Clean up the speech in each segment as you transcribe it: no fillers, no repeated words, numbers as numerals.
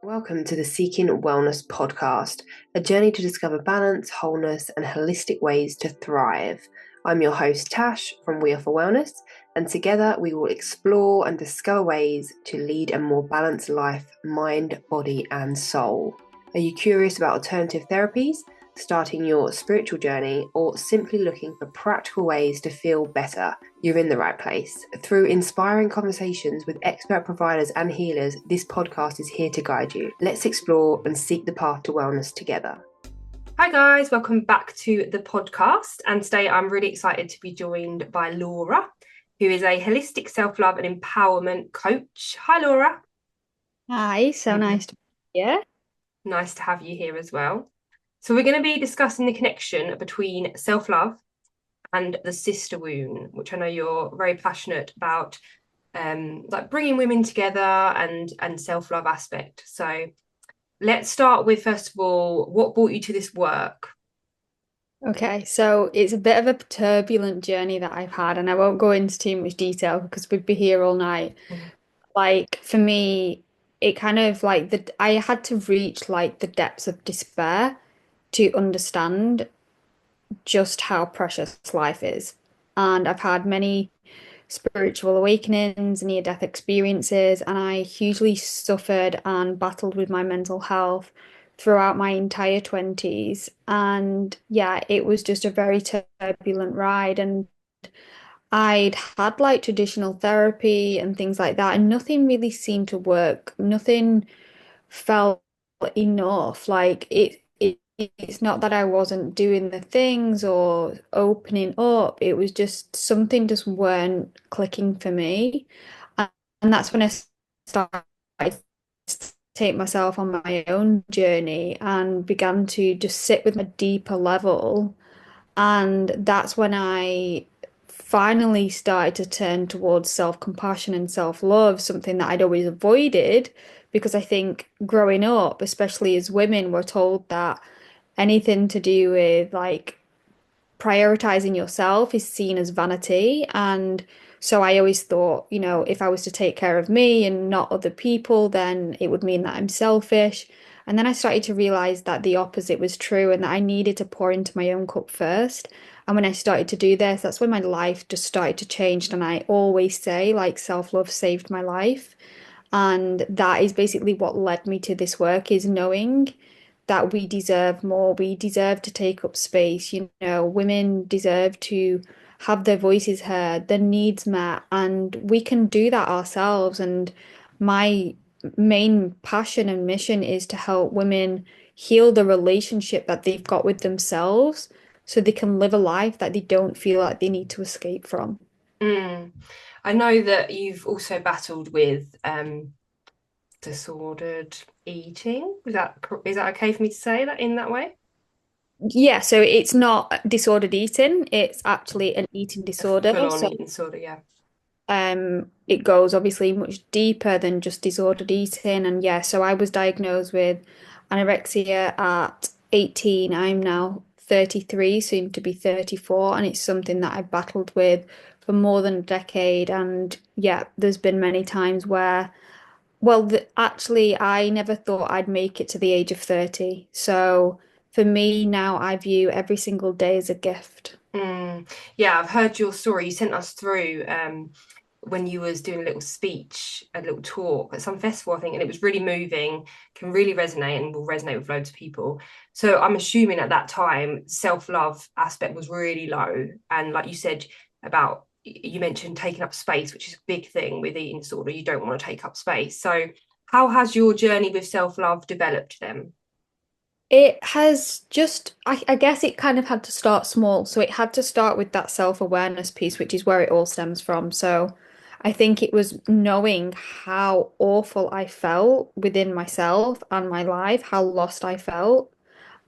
Welcome to the Seeking Wellness podcast, a journey to discover balance, wholeness, and holistic ways to thrive. I'm your host, Tash from We Are for Wellness, and together we will explore and discover ways to lead a more balanced life, mind, body, and soul. Are you curious about alternative therapies, starting your spiritual journey, or simply looking for practical ways to feel better? You're in the right place. Through inspiring conversations with expert providers and healers, this podcast is here to guide you. Let's explore and seek the path to wellness together. Hi guys, welcome back to the podcast. And today I'm really excited to be joined by Laura, who is a holistic self-love and empowerment coach. Hi Laura. Hi, so nice to be here. Nice to have you here as well. So we're going to be discussing the connection between self-love and the sister wound, which I know you're very passionate about, like bringing women together and self-love aspect. So let's start with, first of all, what brought you to this work? Okay, so it's a bit of a turbulent journey that I've had, and I won't go into too much detail because we'd be here all night. Mhm. Like for me, it kind of like I had to reach like the depths of despair to understand just how precious life is. And I've had many spiritual awakenings, near-death experiences, and I hugely suffered and battled with my mental health throughout my entire 20s. And yeah, it was just a very turbulent ride. And I'd had like traditional therapy and things like that, and nothing really seemed to work. Nothing felt enough. It's not that I wasn't doing the things or opening up. It was just something just weren't clicking for me. And, and that's when I started to take myself on my own journey and began to just sit with a deeper level. And that's when I finally started to turn towards self-compassion and self-love, something that I'd always avoided because I think growing up, especially as women, we're told that anything to do with like prioritizing yourself is seen as vanity. And so I always thought, if I was to take care of me and not other people, then it would mean that I'm selfish. And then I started to realize that the opposite was true and that I needed to pour into my own cup first. And when I started to do this, that's when my life just started to change. And I always say, like, self-love saved my life. And that is basically what led me to this work is knowing that we deserve more. We deserve to take up space. Women deserve to have their voices heard, their needs met, and we can do that ourselves. And my main passion and mission is to help women heal the relationship that they've got with themselves so they can live a life that they don't feel like they need to escape from. Mm. I know that you've also battled with disordered eating. Is that okay for me to say that in that way? Yeah, so it's not disordered eating, it's actually an eating A disorder. full-on So eating disorder, yeah. it goes obviously much deeper than just disordered eating. And yeah, so I was diagnosed with anorexia at 18. I'm now 33, soon to be 34, and it's something that I've battled with for more than a decade. And yeah, there's been many times where, well, actually, I never thought I'd make it to the age of 30. So for me now, I view every single day as a gift. Mm. Yeah, I've heard your story. You sent us through when you was doing a little speech, a little talk at some festival, I think, and it was really moving, can really resonate and will resonate with loads of people. So I'm assuming at that time, self-love aspect was really low. And like you said about, you mentioned taking up space, which is a big thing with eating disorder. You don't want to take up space. So how has your journey with self-love developed then? It has just, I guess it kind of had to start small. So it had to start with that self-awareness piece, which is where it all stems from. So I think it was knowing how awful I felt within myself and my life, how lost I felt.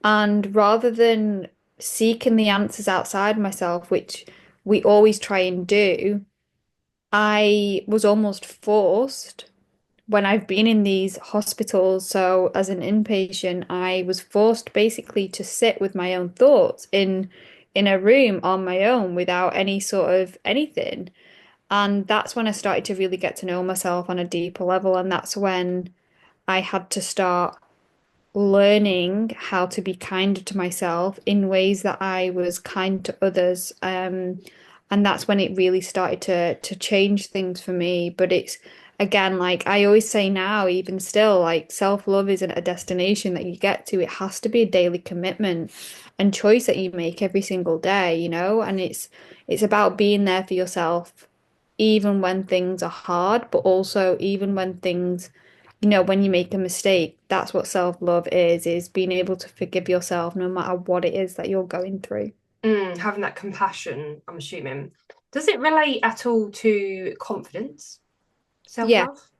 And rather than seeking the answers outside myself, which we always try and do, I was almost forced when I've been in these hospitals. So as an inpatient, I was forced basically to sit with my own thoughts in a room on my own without any sort of anything. And that's when I started to really get to know myself on a deeper level. And that's when I had to start learning how to be kinder to myself in ways that I was kind to others. And that's when it really started to change things for me. But it's again, like I always say now, even still, like self-love isn't a destination that you get to. It has to be a daily commitment and choice that you make every single day, And it's about being there for yourself, even when things are hard, but also even when things when you make a mistake, that's what self-love is being able to forgive yourself no matter what it is that you're going through. Having that compassion, I'm assuming. Does it relate at all to confidence, Yeah, self-love?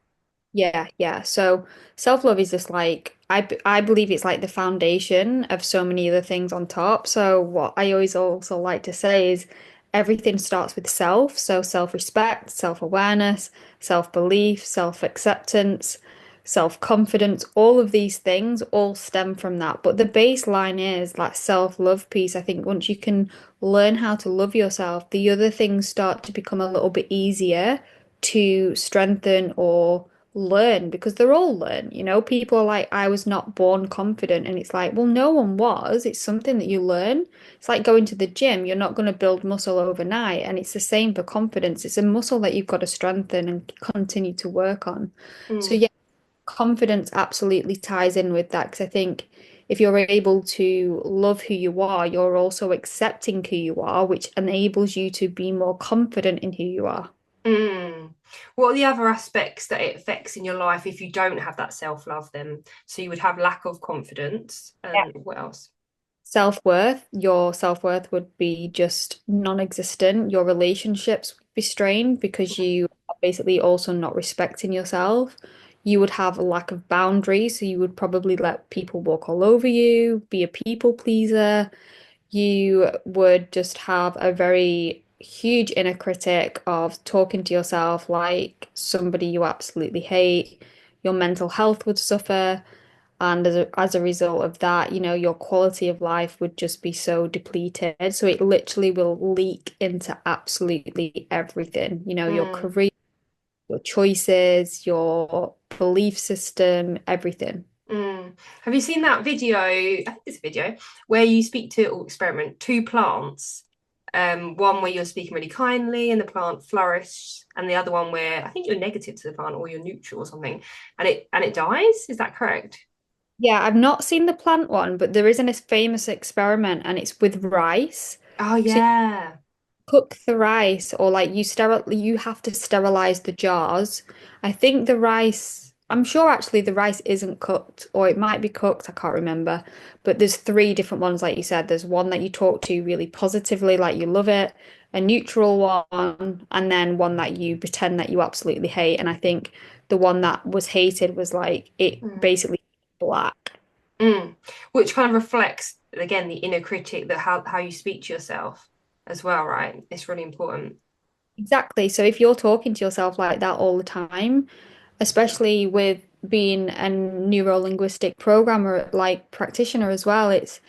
yeah. So self-love is just like I believe it's like the foundation of so many other things on top. So what I always also like to say is everything starts with self. So self-respect, self-awareness, self-belief, self-acceptance, self-confidence, all of these things all stem from that. But the baseline is that self-love piece. I think once you can learn how to love yourself, the other things start to become a little bit easier to strengthen or learn because they're all learn. People are like, I was not born confident. And it's like, well, no one was. It's something that you learn. It's like going to the gym. You're not going to build muscle overnight. And it's the same for confidence. It's a muscle that you've got to strengthen and continue to work on. So, Mm, yeah, confidence absolutely ties in with that because I think if you're able to love who you are, you're also accepting who you are, which enables you to be more confident in who you are. mm. What are the other aspects that it affects in your life if you don't have that self-love then? So you would have lack of confidence, and what else? Your self-worth would be just non-existent. Your relationships would be strained because Mm, you are basically also not respecting yourself. You would have a lack of boundaries, so you would probably let people walk all over you, be a people pleaser. You would just have a very huge inner critic of talking to yourself like somebody you absolutely hate. Your mental health would suffer. And as a result of that, your quality of life would just be so depleted. So it literally will leak into absolutely everything, your mm, career, your choices, your belief system, everything. mm. Have you seen that video? I think it's a video where you speak to or experiment two plants. One where you're speaking really kindly and the plant flourishes, and the other one where I think you're negative to the plant or you're neutral or something, and it dies. Is that correct? Yeah, I've not seen the plant one, but there is a famous experiment and it's with rice. Oh So yeah. cook the rice or like you have to sterilize the jars. I think the rice, I'm sure actually the rice isn't cooked or it might be cooked, I can't remember. But there's three different ones like you said. There's one that you talk to really positively like you love it, a neutral one, and then one that you pretend that you absolutely hate. And I think the one that was hated was like it Mm. basically black. Mm. Which kind of reflects again the inner critic, that how you speak to yourself as well, right? It's really important. Exactly. So if you're talking to yourself like that all the time, especially with being a neuro-linguistic programmer, like practitioner as well, it's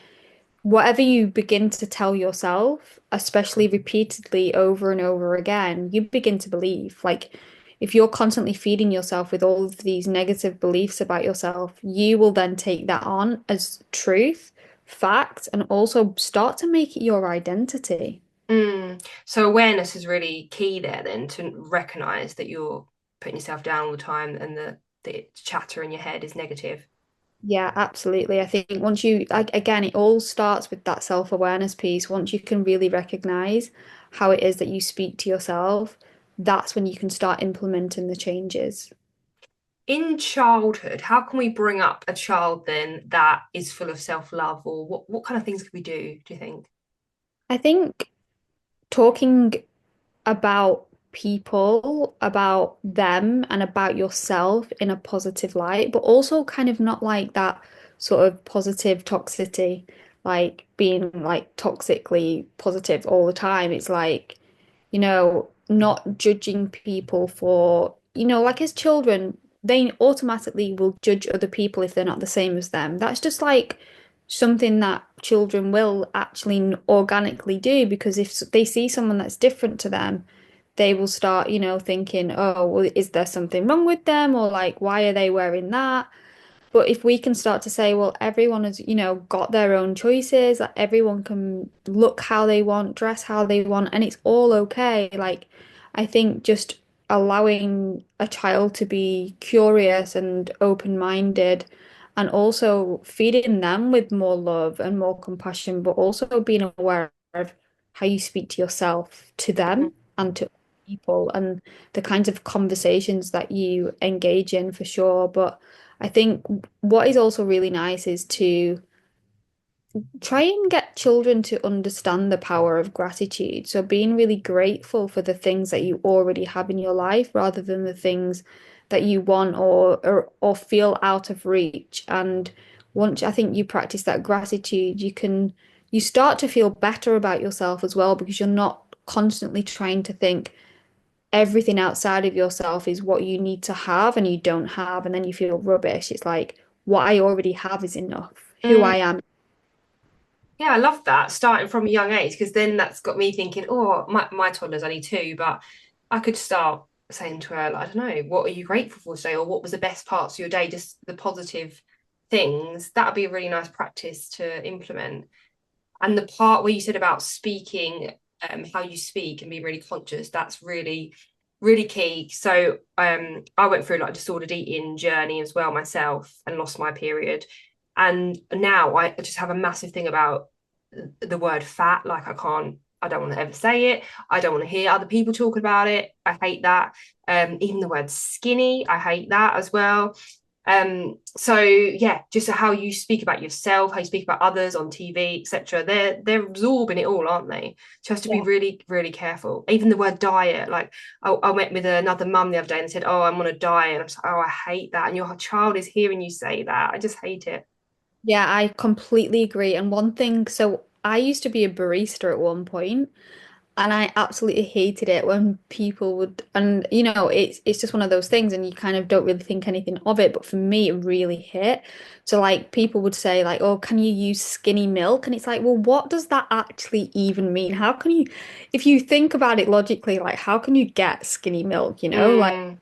whatever you begin to tell yourself, especially repeatedly over and over again, you begin to believe. Like if you're constantly feeding yourself with all of these negative beliefs about yourself, you will then take that on as truth, fact, and also start to make it your identity. So awareness is really key there then, to recognize that you're putting yourself down all the time and the chatter in your head is negative. Yeah, absolutely. I think once you, like, again, it all starts with that self-awareness piece. Once you can really recognize how it is that you speak to yourself, that's when you can start implementing the changes. In childhood, how can we bring up a child then that is full of self-love, or what kind of things can we do you think? I think talking about people, about them, and about yourself in a positive light, but also kind of not like that sort of positive toxicity, like being like toxically positive all the time. It's like, not judging people for, like as children, they automatically will judge other people if they're not the same as them. That's just like something that children will actually organically do because if they see someone that's different to them, they will start, thinking, oh, well, is there something wrong with them? Or like, why are they wearing that? But if we can start to say, well, everyone has, got their own choices, like everyone can look how they want, dress how they want, and it's all okay. Like, I think just allowing a child to be curious and open-minded and also feeding them with more love and more compassion, but also being aware of how you speak to yourself, to them, and to people, and the kinds of conversations that you engage in for sure. But I think what is also really nice is to try and get children to understand the power of gratitude. So being really grateful for the things that you already have in your life rather than the things that you want or feel out of reach. And once I think you practice that gratitude, you start to feel better about yourself as well because you're not constantly trying to think everything outside of yourself is what you need to have and you don't have, and then you feel rubbish. It's like what I already have is enough. Who Mm, I am. yeah, I love that starting from a young age because then that's got me thinking, oh, my toddler's only 2, but I could start saying to her, like, I don't know, what are you grateful for today? Or what was the best parts of your day? Just the positive things. That would be a really nice practice to implement. And the part where you said about speaking, how you speak and be really conscious, that's really, really key. So I went through like a disordered eating journey as well myself and lost my period. And now I just have a massive thing about the word fat. Like I don't want to ever say it. I don't want to hear other people talk about it. I hate that. Even the word skinny, I hate that as well. So yeah, just how you speak about yourself, how you speak about others on TV, etc. They're absorbing it all, aren't they? So you have to be Yeah. really, really careful. Even the word diet, like I met with another mum the other day and said, "Oh, I'm on a diet," and I'm just like, "Oh, I hate that." And your child is hearing you say that. I just hate it. Yeah, I completely agree. And one thing, so I used to be a barista at one point, and I absolutely hated it when people would, and it's just one of those things, and you kind of don't really think anything of it. But for me, it really hit. So like people would say like, "Oh, can you use skinny milk?" And it's like, well, what does that actually even mean? How can you, if you think about it logically, like how can you get skinny milk? Like, Mm,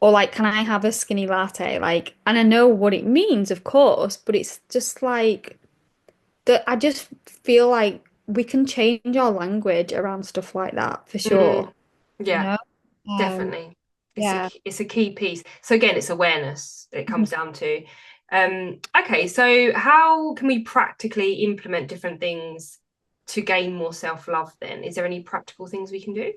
or like, can I have a skinny latte? Like, and I know what it means, of course, but it's just like that. I just feel like we can change our language around stuff like that for sure. mm, You yeah, know? Um, definitely. yeah. It's a key piece. So again, it's awareness it Mhm. comes down to. Okay, so how can we practically implement different things to gain more self-love then? Is there any practical things we can do?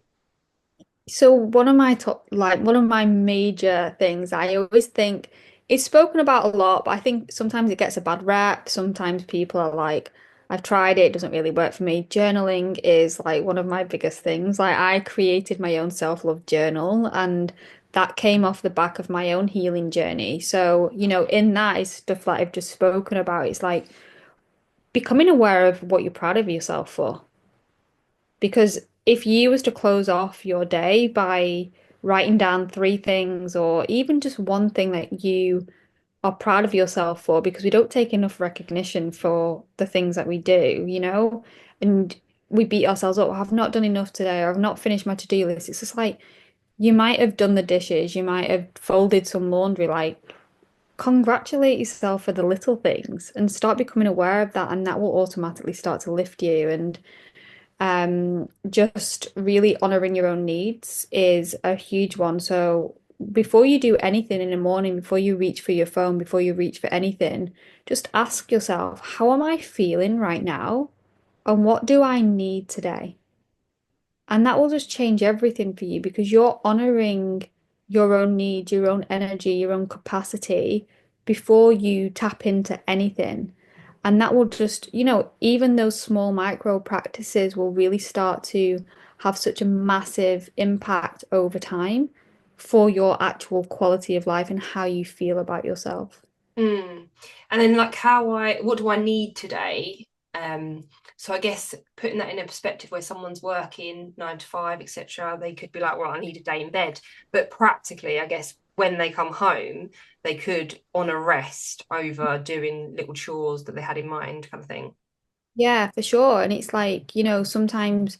So one of my top, like one of my major things, I always think it's spoken about a lot, but I think sometimes it gets a bad rap. Sometimes people are like, I've tried it, it doesn't really work for me. Journaling is like one of my biggest things. Like I created my own self-love journal and that came off the back of my own healing journey. So, in that is stuff that I've just spoken about. It's like becoming aware of what you're proud of yourself for. Because if you was to close off your day by writing down 3 things or even just one thing that you are proud of yourself for, because we don't take enough recognition for the things that we do, and we beat ourselves up. I've not done enough today, or I've not finished my to-do list. It's just like you might have done the dishes, you might have folded some laundry, like congratulate yourself for the little things and start becoming aware of that, and that will automatically start to lift you. And just really honoring your own needs is a huge one. So before you do anything in the morning, before you reach for your phone, before you reach for anything, just ask yourself, how am I feeling right now? And what do I need today? And that will just change everything for you because you're honoring your own needs, your own energy, your own capacity before you tap into anything. And that will just, even those small micro practices will really start to have such a massive impact over time for your actual quality of life and how you feel about yourself. Mm. And then like what do I need today? Um, so I guess putting that in a perspective where someone's working 9 to 5, etc., they could be like, well, I need a day in bed. But practically, I guess when they come home, they could honor rest over doing little chores that they had in mind, kind of thing. Yeah, for sure. And it's like, sometimes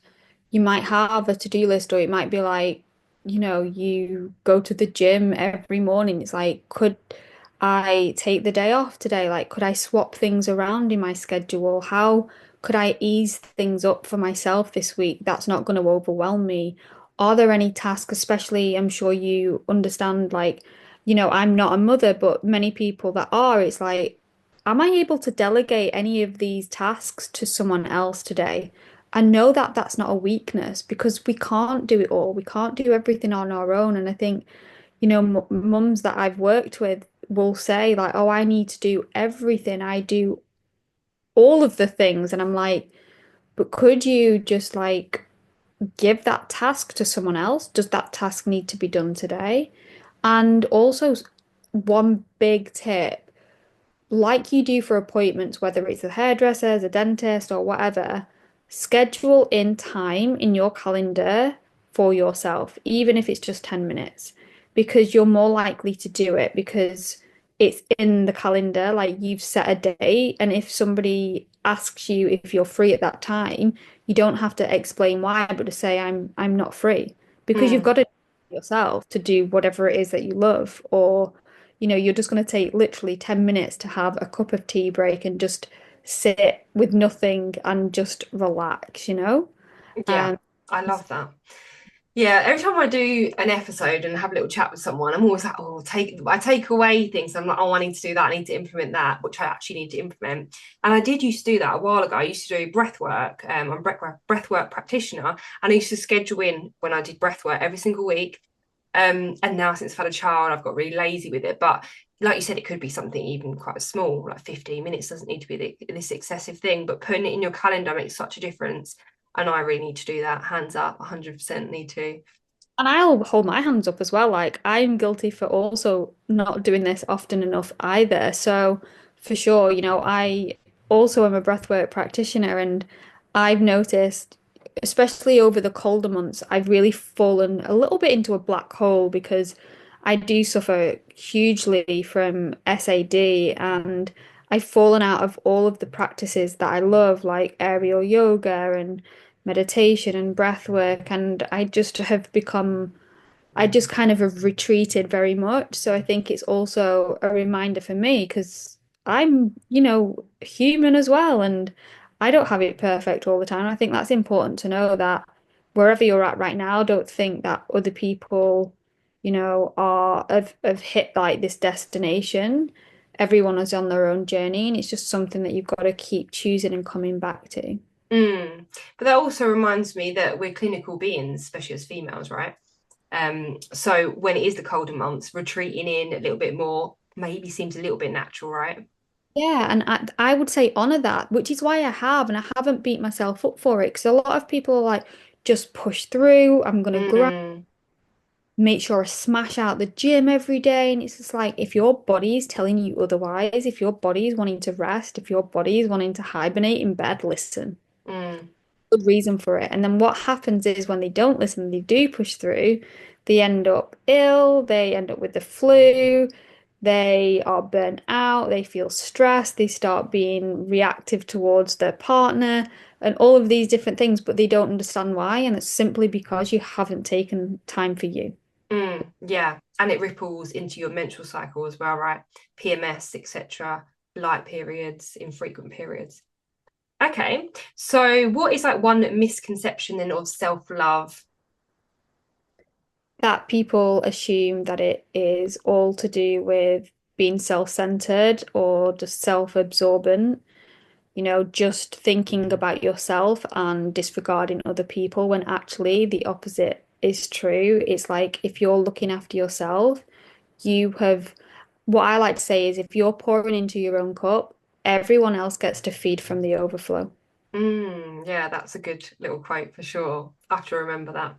you might have a to-do list, or it might be like, you go to the gym every morning. It's like, I take the day off today? Like, could I swap things around in my schedule? How could I ease things up for myself this week that's not going to overwhelm me? Are there any tasks, especially I'm sure you understand, like, I'm not a mother, but many people that are, it's like, am I able to delegate any of these tasks to someone else today? I know that that's not a weakness because we can't do it all. We can't do everything on our own. And I think m mums that I've worked with will say like, "Oh, I need to do everything. I do all of the things." And I'm like, "But could you just like give that task to someone else? Does that task need to be done today?" And also, one big tip like you do for appointments, whether it's a hairdresser, a dentist, or whatever, schedule in time in your calendar for yourself, even if it's just 10 minutes, because you're more likely to do it because it's in the calendar, like you've set a date. And if somebody asks you if you're free at that time, you don't have to explain why, but to say, I'm not free, because you've Mm, got to yourself to do whatever it is that you love, or you're just going to take literally 10 minutes to have a cup of tea break and just sit with nothing and just relax. yeah, Um, I love that. Yeah, every time I do an episode and have a little chat with someone, I'm always like, oh, I take away things. I'm like, oh, I need to do that. I need to implement that, which I actually need to implement. And I did used to do that a while ago. I used to do breath work. I'm a breath work practitioner, and I used to schedule in when I did breath work every single week. And now since I've had a child, I've got really lazy with it. But like you said, it could be something even quite small, like 15 minutes doesn't need to be this excessive thing, but putting it in your calendar makes such a difference. And I really need to do that. Hands up, 100% need to. And I'll hold my hands up as well. Like, I'm guilty for also not doing this often enough either. So, for sure, I also am a breathwork practitioner, and I've noticed, especially over the colder months, I've really fallen a little bit into a black hole because I do suffer hugely from SAD, and I've fallen out of all of the practices that I love, like aerial yoga and meditation and breath work, and I just kind of have retreated very much. So I think it's also a reminder for me because I'm, human as well, and I don't have it perfect all the time. I think that's important to know that wherever you're at right now, don't think that other people, have hit like this destination. Everyone is on their own journey, and it's just something that you've got to keep choosing and coming back to. Mm. But that also reminds me that we're clinical beings, especially as females, right? So when it is the colder months, retreating in a little bit more maybe seems a little bit natural, right? Yeah, and I would say honor that, which is why I have, and I haven't beat myself up for it. Because a lot of people are like, just push through. I'm gonna grind, Mm, make sure I smash out the gym every day. And it's just like, if your body is telling you otherwise, if your body is wanting to rest, if your body is wanting to hibernate in bed, listen. mm, Good reason for it. And then what happens is when they don't listen, they do push through, they end up ill, they end up with the flu, they are burnt out, they feel stressed, they start being reactive towards their partner, and all of these different things, but they don't understand why. And it's simply because you haven't taken time for you. yeah. And it ripples into your menstrual cycle as well, right? PMS, etc., light periods, infrequent periods. Okay. So what is like one misconception then of self-love? That people assume that it is all to do with being self-centered or just self-absorbent, just thinking about yourself and disregarding other people when actually the opposite is true. It's like if you're looking after yourself, you have, what I like to say is if you're pouring into your own cup, everyone else gets to feed from the overflow. Yeah, that's a good little quote for sure. I have to remember that.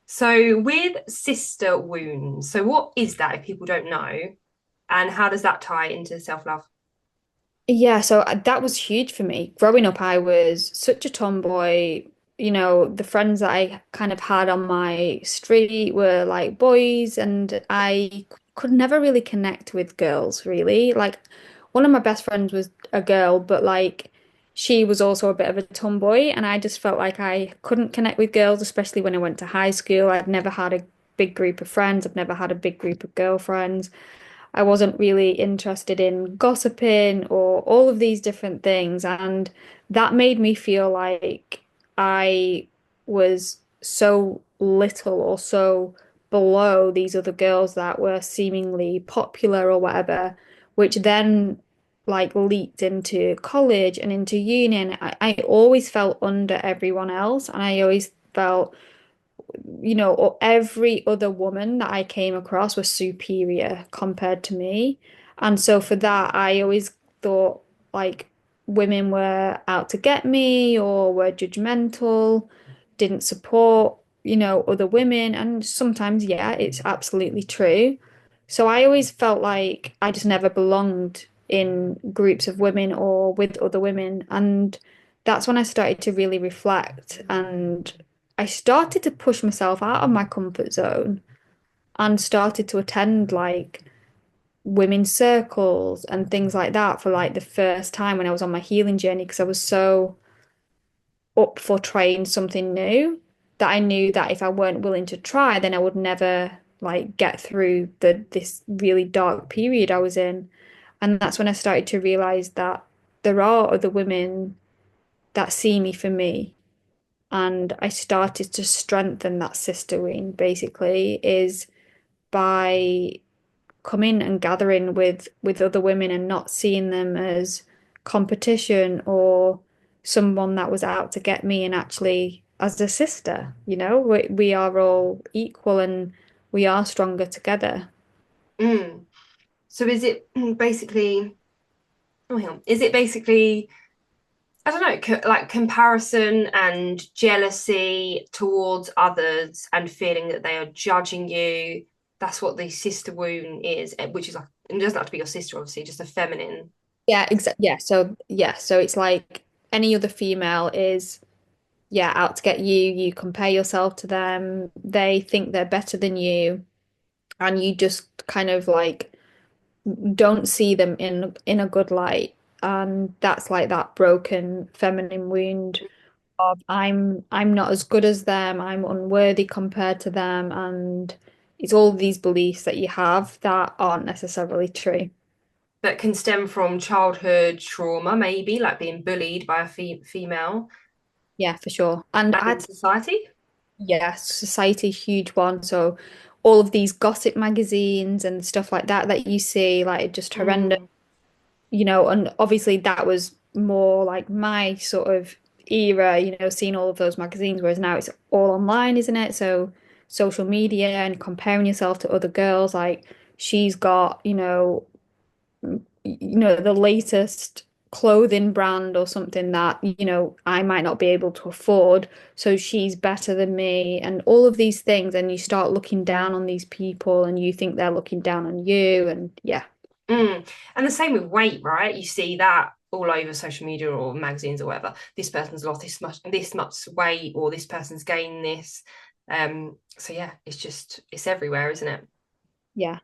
So with sister wounds, so what is that if people don't know? And how does that tie into self-love? Yeah, so that was huge for me. Growing up, I was such a tomboy. The friends that I kind of had on my street were like boys, and I could never really connect with girls, really. Like, one of my best friends was a girl, but like, she was also a bit of a tomboy, and I just felt like I couldn't connect with girls, especially when I went to high school. I'd never had a big group of friends, I've never had a big group of girlfriends. I wasn't really interested in gossiping or all of these different things. And that made me feel like I was so little or so below these other girls that were seemingly popular or whatever, which then like leaked into college and into uni. And I always felt under everyone else. And I always felt or every other woman that I came across was superior compared to me. And so for that, I always thought like women were out to get me or were judgmental, didn't support, other women. And sometimes, yeah, it's absolutely true. So I always felt like I just never belonged in groups of women or with other women. And that's when I started to really reflect and I started to push myself out of my comfort zone and started to attend like women's circles and things like that for like the first time when I was on my healing journey because I was so up for trying something new that I knew that if I weren't willing to try, then I would never like get through this really dark period I was in. And that's when I started to realize that there are other women that see me for me and I started to strengthen that sisterhood basically is by coming and gathering with other women and not seeing them as competition or someone that was out to get me and actually as a sister, we are all equal and we are stronger together. Mm. So is it basically, oh, hang on, is it basically, I don't know, like comparison and jealousy towards others and feeling that they are judging you? That's what the sister wound is, which is like, it doesn't have to be your sister, obviously, just a feminine. Yeah, exactly. So it's like any other female is out to get you. You compare yourself to them. They think they're better than you, and you just kind of like don't see them in a good light. And that's like that broken feminine wound of I'm not as good as them, I'm unworthy compared to them, and it's all these beliefs that you have that aren't necessarily true. That can stem from childhood trauma, maybe like being bullied by a female Yeah, for sure. And and in I'd society. yeah, society, huge one. So all of these gossip magazines and stuff like that you see, like just horrendous, Mm, and obviously that was more like my sort of era, seeing all of those magazines, whereas now it's all online, isn't it? So social media and comparing yourself to other girls, like she's got, the latest clothing brand or something that, I might not be able to afford. So she's better than me and all of these things. And you start looking down on these people and you think they're looking down on you. And yeah, mm. And the same with weight, right? You see that all over social media or magazines or whatever. This person's lost this much weight, or this person's gained this. So yeah, it's everywhere, isn't it? yeah.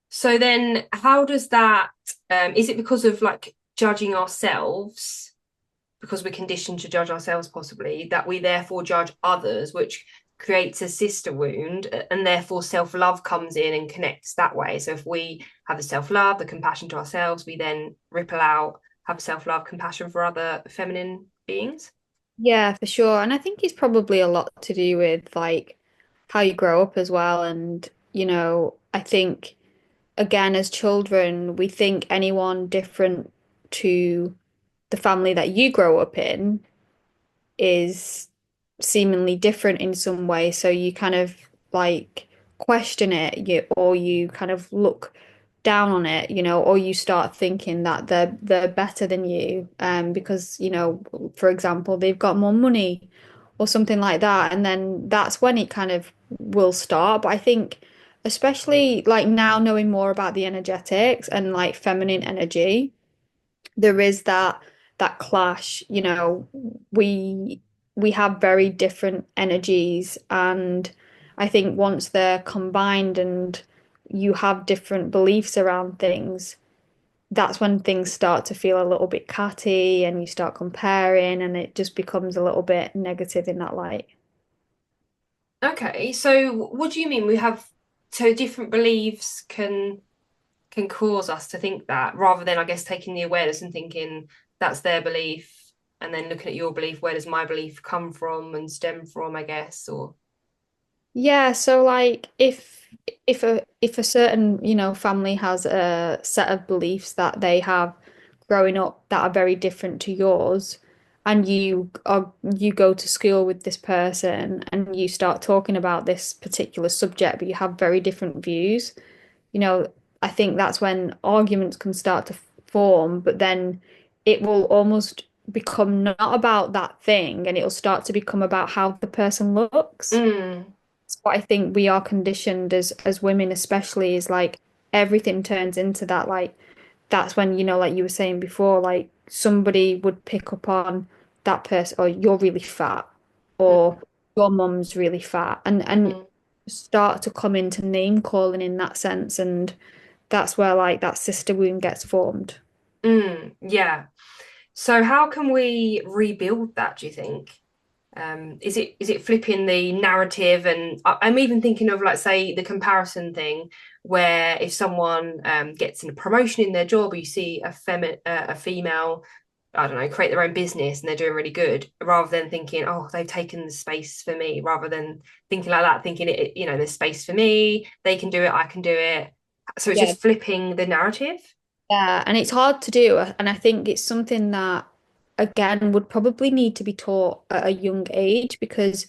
So then how does that is it because of like judging ourselves, because we're conditioned to judge ourselves possibly, that we therefore judge others, which creates a sister wound, and therefore self-love comes in and connects that way. So if we have the self-love, the compassion to ourselves, we then ripple out, have self-love, compassion for other feminine beings. Yeah, for sure. And I think it's probably a lot to do with like how you grow up as well. And, I think again, as children, we think anyone different to the family that you grow up in is seemingly different in some way. So you kind of like question it, or you kind of look down on it, or you start thinking that they're better than you, because, for example, they've got more money or something like that. And then that's when it kind of will start. But I think especially like now knowing more about the energetics and like feminine energy there is that clash, we we have very different energies and I think once they're combined and you have different beliefs around things, that's when things start to feel a little bit catty and you start comparing and it just becomes a little bit negative in that light. Okay, so what do you mean we have, so different beliefs can can cause us to think that, rather than, I guess, taking the awareness and thinking that's their belief, and then looking at your belief, where does my belief come from and stem from, I guess, or Yeah, so like if a certain, family has a set of beliefs that they have growing up that are very different to yours, and you go to school with this person and you start talking about this particular subject, but you have very different views, you know, I think that's when arguments can start to form, but then it will almost become not about that thing and it'll start to become about how the person looks. mm, That's what I think we are conditioned as women especially is like everything turns into that like that's when like you were saying before like somebody would pick up on that person or you're really fat or mm, your mum's really fat and mm, start to come into name calling in that sense and that's where like that sister wound gets formed. yeah. So how can we rebuild that, do you think? Is it flipping the narrative? And I'm even thinking of, like, say, the comparison thing, where if someone gets a promotion in their job, or you see a female, I don't know, create their own business and they're doing really good, rather than thinking, oh, they've taken the space for me, rather than thinking like that, thinking there's space for me, they can do it, I can do it. So it's Yeah. just flipping the narrative. Yeah, and it's hard to do, and I think it's something that again would probably need to be taught at a young age because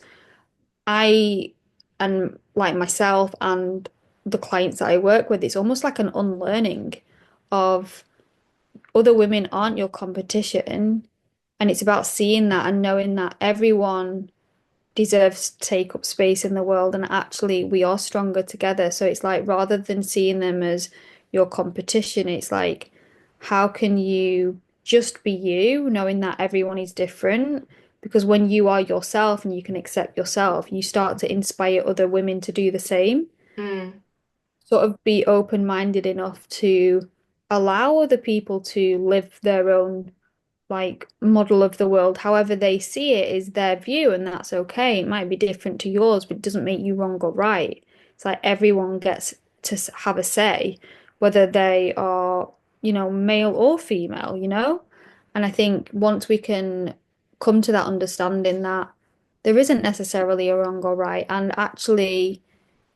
I and like myself and the clients that I work with, it's almost like an unlearning of other women aren't your competition, and it's about seeing that and knowing that everyone deserves to take up space in the world and actually we are stronger together. So it's like rather than seeing them as your competition, it's like how can you just be you, knowing that everyone is different? Because when you are yourself and you can accept yourself, you start to inspire other women to do the same. Mm, Sort of be open-minded enough to allow other people to live their own like model of the world, however they see it is their view, and that's okay. It might be different to yours, but it doesn't make you wrong or right. It's like everyone gets to have a say, whether they are, male or female. And I think once we can come to that understanding that there isn't necessarily a wrong or right, and actually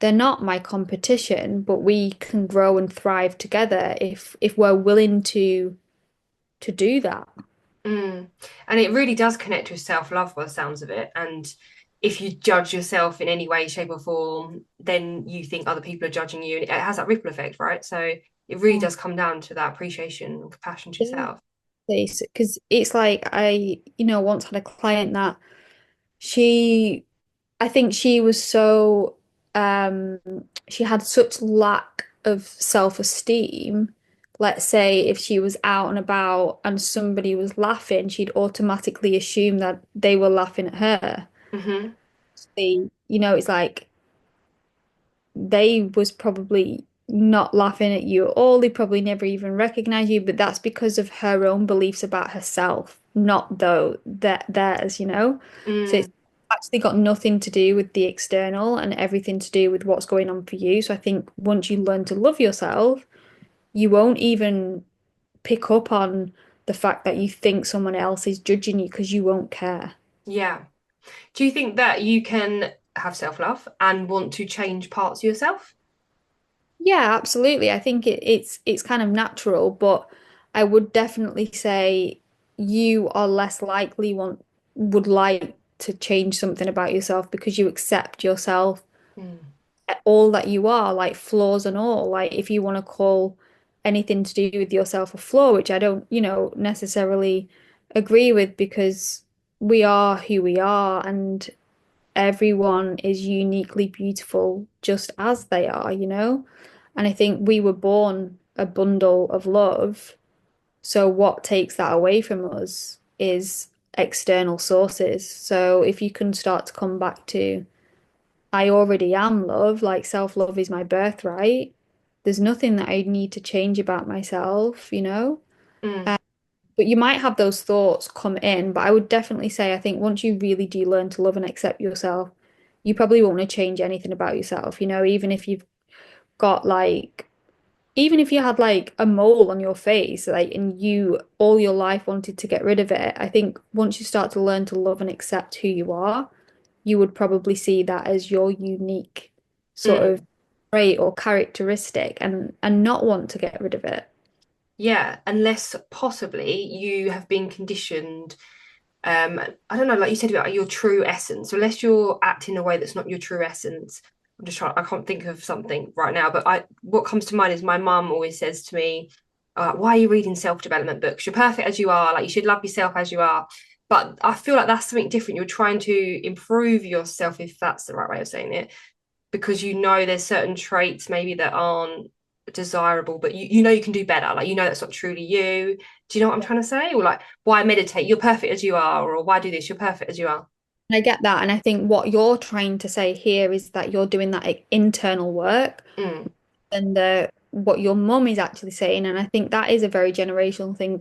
they're not my competition, but we can grow and thrive together if we're willing to do that. mm. And it really does connect with self-love by the sounds of it. And if you judge yourself in any way, shape, or form, then you think other people are judging you. And it has that ripple effect, right? So it really does come down to that appreciation and compassion to Yeah. yourself. Because it's like I, once had a client that she, I think she was so, um, she had such lack of self-esteem. Let's say if she was out and about and somebody was laughing, she'd automatically assume that they were laughing at her. Hmm. It's like they was probably not laughing at you at all. They probably never even recognize you, but that's because of her own beliefs about herself, not though that theirs. So it's Mm, actually got nothing to do with the external and everything to do with what's going on for you. So I think once you learn to love yourself, you won't even pick up on the fact that you think someone else is judging you because you won't care. yeah. Do you think that you can have self-love and want to change parts of yourself? Yeah, absolutely. I think it's kind of natural, but I would definitely say you are less likely would like to change something about yourself because you accept yourself Mm, all that you are, like flaws and all. Like if you want to call anything to do with yourself a flaw, which I don't, necessarily agree with because we are who we are and everyone is uniquely beautiful just as they are. And I think we were born a bundle of love. So what takes that away from us is external sources. So if you can start to come back to, I already am love, like self-love is my birthright. There's nothing that I need to change about myself. mm, But you might have those thoughts come in, but I would definitely say I think once you really do learn to love and accept yourself, you probably won't want to change anything about yourself, even if you've got like even if you had like a mole on your face, like, and you all your life wanted to get rid of it, I think once you start to learn to love and accept who you are, you would probably see that as your unique sort of Mm. trait or characteristic and not want to get rid of it. Yeah, unless possibly you have been conditioned. I don't know, like you said about your true essence. So unless you're acting in a way that's not your true essence, I'm just trying. I can't think of something right now, but I what comes to mind is my mum always says to me, "Why are you reading self-development books? You're perfect as you are. Like you should love yourself as you are." But I feel like that's something different. You're trying to improve yourself, if that's the right way of saying it, because you know there's certain traits maybe that aren't desirable, but you know you can do better. Like you know that's not truly you. Do you know what I'm trying to say? Or like, why meditate? You're perfect as you are. Or why do this? You're perfect as you are. And I get that. And I think what you're trying to say here is that you're doing that internal work Mm, and what your mum is actually saying. And I think that is a very generational thing.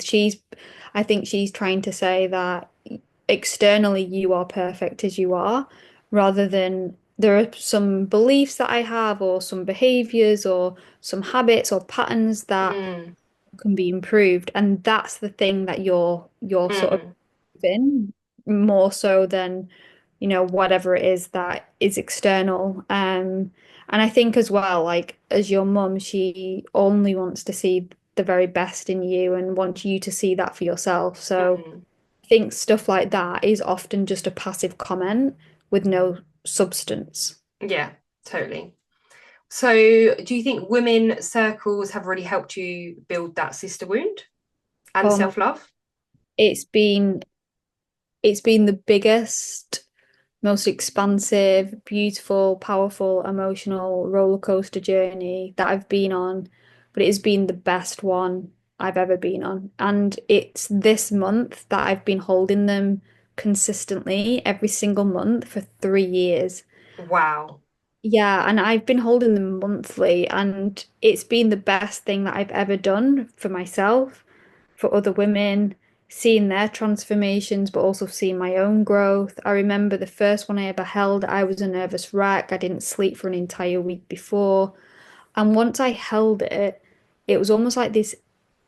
I think she's trying to say that externally you are perfect as you are, rather than there are some beliefs that I have, or some behaviors, or some habits or patterns that mm, can be improved. And that's the thing that you're sort of mm. in more so than, whatever it is that is external. And I think as well, like as your mum, she only wants to see the very best in you and wants you to see that for yourself. So Mm. I think stuff like that is often just a passive comment with no substance. Yeah, totally. So, do you think women circles have really helped you build that sister wound and Oh my, self-love? it's been it's been the biggest, most expansive, beautiful, powerful, emotional roller coaster journey that I've been on, but it has been the best one I've ever been on. And it's this month that I've been holding them consistently every single month for 3 years. Wow. Yeah, and I've been holding them monthly, and it's been the best thing that I've ever done for myself, for other women, seeing their transformations, but also seeing my own growth. I remember the first one I ever held, I was a nervous wreck. I didn't sleep for an entire week before. And once I held it, it was almost like this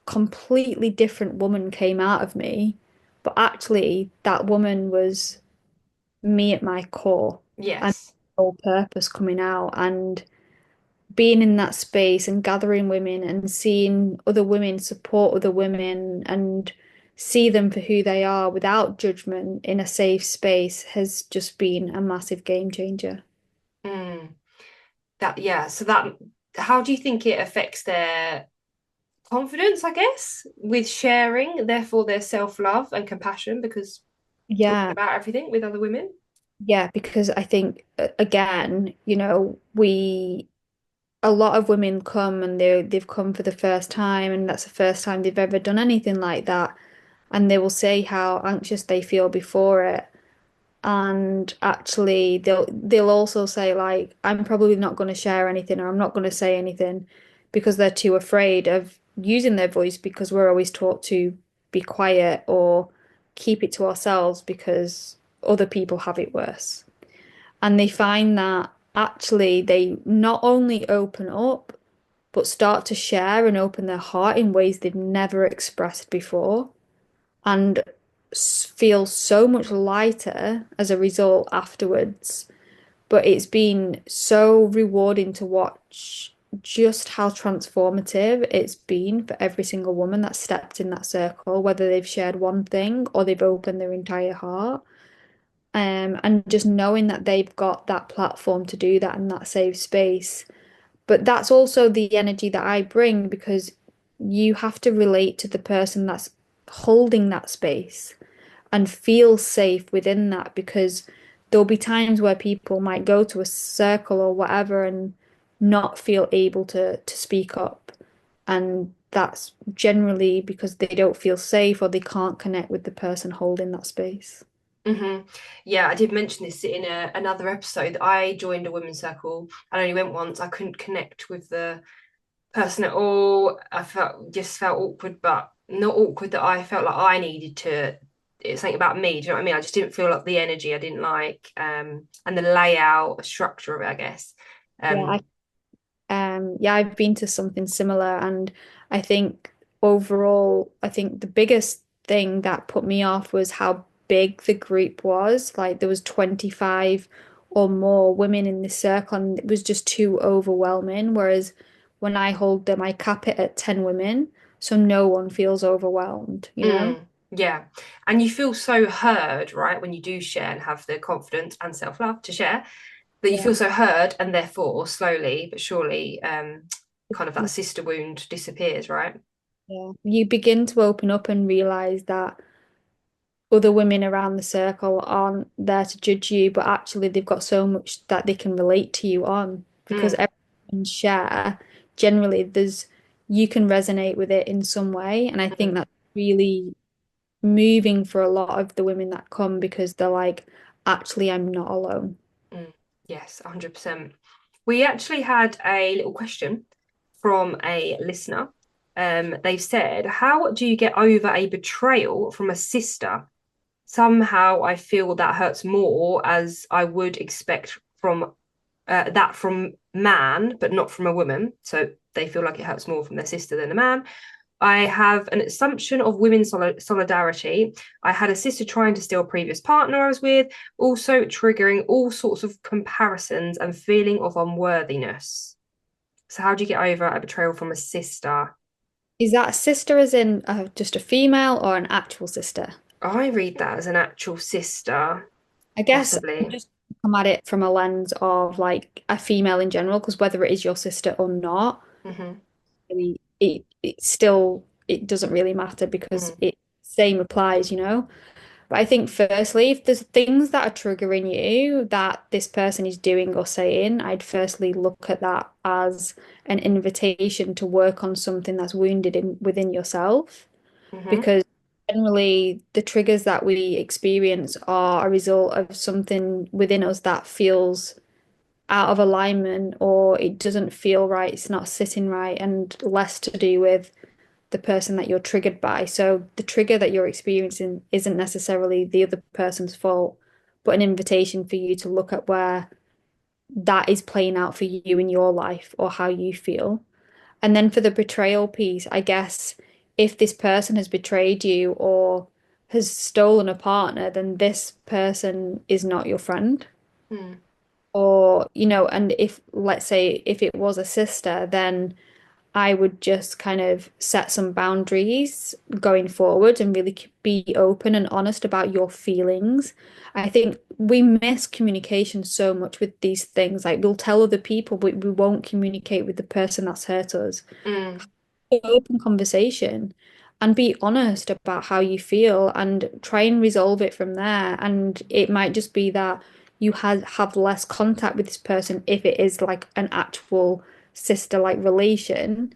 completely different woman came out of me. But actually, that woman was me at my core and Yes. whole purpose coming out. And being in that space and gathering women and seeing other women support other women and see them for who they are without judgment in a safe space has just been a massive game changer. Mm. That yeah. So that how do you think it affects their confidence, I guess, with sharing, therefore their self-love and compassion, because talking Yeah, about everything with other women? yeah, because I think again, a lot of women come and they've come for the first time and that's the first time they've ever done anything like that. And they will say how anxious they feel before it. And actually they'll also say like I'm probably not going to share anything or I'm not going to say anything because they're too afraid of using their voice because we're always taught to be quiet or keep it to ourselves because other people have it worse. And they find that actually they not only open up but start to share and open their heart in ways they've never expressed before and feel so much lighter as a result afterwards. But it's been so rewarding to watch just how transformative it's been for every single woman that stepped in that circle, whether they've shared one thing or they've opened their entire heart. And just knowing that they've got that platform to do that and that safe space. But that's also the energy that I bring because you have to relate to the person that's holding that space and feel safe within that because there'll be times where people might go to a circle or whatever and not feel able to speak up. And that's generally because they don't feel safe or they can't connect with the person holding that space. Hmm. Yeah, I did mention this in another episode. I joined a women's circle. I only went once. I couldn't connect with the person at all. I felt awkward, but not awkward that I felt like I needed to. It's something about me. Do you know what I mean? I just didn't feel like the energy. I didn't like and the layout, structure of it, I guess. Yeah, Um, Yeah, I've been to something similar, and I think overall, I think the biggest thing that put me off was how big the group was. Like there was 25 or more women in this circle, and it was just too overwhelming. Whereas when I hold them, I cap it at 10 women, so no one feels overwhelmed, you know? Yeah. And you feel so heard, right, when you do share and have the confidence and self-love to share, that you Yeah. feel so heard, and therefore slowly but surely kind of that sister wound disappears, right? Yeah. You begin to open up and realize that other women around the circle aren't there to judge you, but actually they've got so much that they can relate to you on because Mm, everyone can share. Generally, there's you can resonate with it in some way, and I think mm, that's really moving for a lot of the women that come because they're like, actually, I'm not alone. mm. Yes, 100%. We actually had a little question from a listener. They've said, how do you get over a betrayal from a sister? Somehow I feel that hurts more as I would expect from that from man, but not from a woman. So they feel like it hurts more from their sister than a man. I have an assumption of women's solidarity. I had a sister trying to steal a previous partner I was with, also triggering all sorts of comparisons and feeling of unworthiness. So, how do you get over a betrayal from a sister? Is that sister as in just a female or an actual sister? I read that as an actual sister, I guess I'm possibly. just come at it from a lens of like a female in general, because whether it is your sister or not, Hmm. really, it still it doesn't really matter because Hmm. it same applies, you know. But I think firstly, if there's things that are triggering you that this person is doing or saying, I'd firstly look at that as an invitation to work on something that's wounded in within yourself Hmm. because generally the triggers that we experience are a result of something within us that feels out of alignment or it doesn't feel right, it's not sitting right, and less to do with the person that you're triggered by. So the trigger that you're experiencing isn't necessarily the other person's fault, but an invitation for you to look at where that is playing out for you in your life or how you feel. And then for the betrayal piece, I guess if this person has betrayed you or has stolen a partner, then this person is not your friend. Mm. Or, you know, and if, let's say, if it was a sister, then I would just kind of set some boundaries going forward and really be open and honest about your feelings. I think we miss communication so much with these things. Like we'll tell other people, but we won't communicate with the person that's hurt us. Mm. Open conversation and be honest about how you feel and try and resolve it from there. And it might just be that you have less contact with this person if it is like an actual sister-like relation.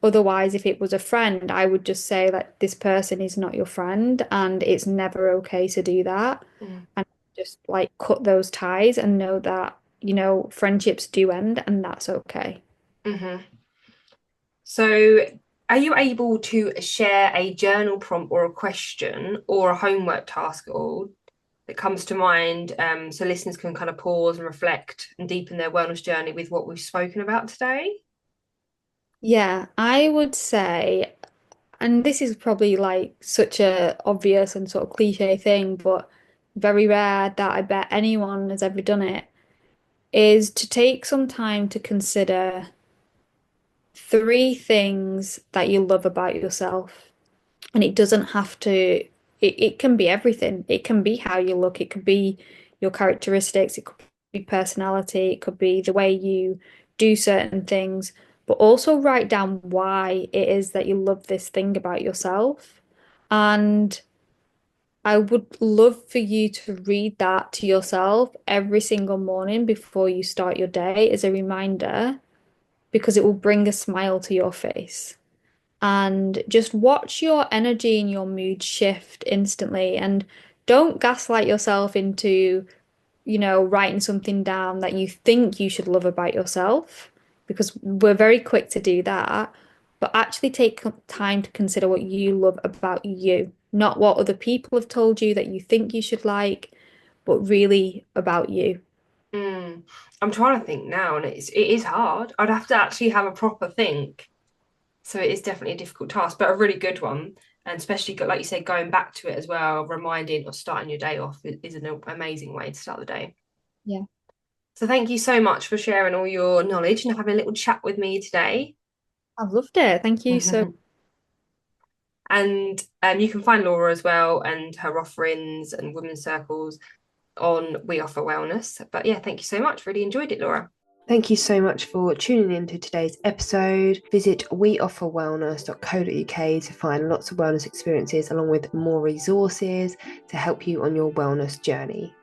Otherwise, if it was a friend, I would just say that this person is not your friend and it's never okay to do that. Mm. And just like cut those ties and know that, you know, friendships do end and that's okay. Hmm. So, are you able to share a journal prompt or a question or a homework task at all that comes to mind, so listeners can kind of pause and reflect and deepen their wellness journey with what we've spoken about today? Yeah, I would say, and this is probably like such a obvious and sort of cliche thing, but very rare that I bet anyone has ever done it, is to take some time to consider three things that you love about yourself. And it doesn't have to, it can be everything. It can be how you look, it could be your characteristics, it could be personality, it could be the way you do certain things, but also write down why it is that you love this thing about yourself. And I would love for you to read that to yourself every single morning before you start your day as a reminder, because it will bring a smile to your face and just watch your energy and your mood shift instantly. And don't gaslight yourself into, you know, writing something down that you think you should love about yourself, because we're very quick to do that. But actually take time to consider what you love about you, not what other people have told you that you think you should like, but really about you. Mm. I'm trying to think now, and it is hard. I'd have to actually have a proper think. So it is definitely a difficult task, but a really good one. And especially, like you said, going back to it as well, reminding or starting your day off is an amazing way to start the day. Yeah. So thank you so much for sharing all your knowledge and having a little chat with me today. I've loved it. Thank you so And you can find Laura as well and her offerings and women's circles on We Offer Wellness. But yeah, thank you so much. Really enjoyed it, Laura. Thank you so much for tuning in to today's episode. Visit weofferwellness.co.uk to find lots of wellness experiences along with more resources to help you on your wellness journey.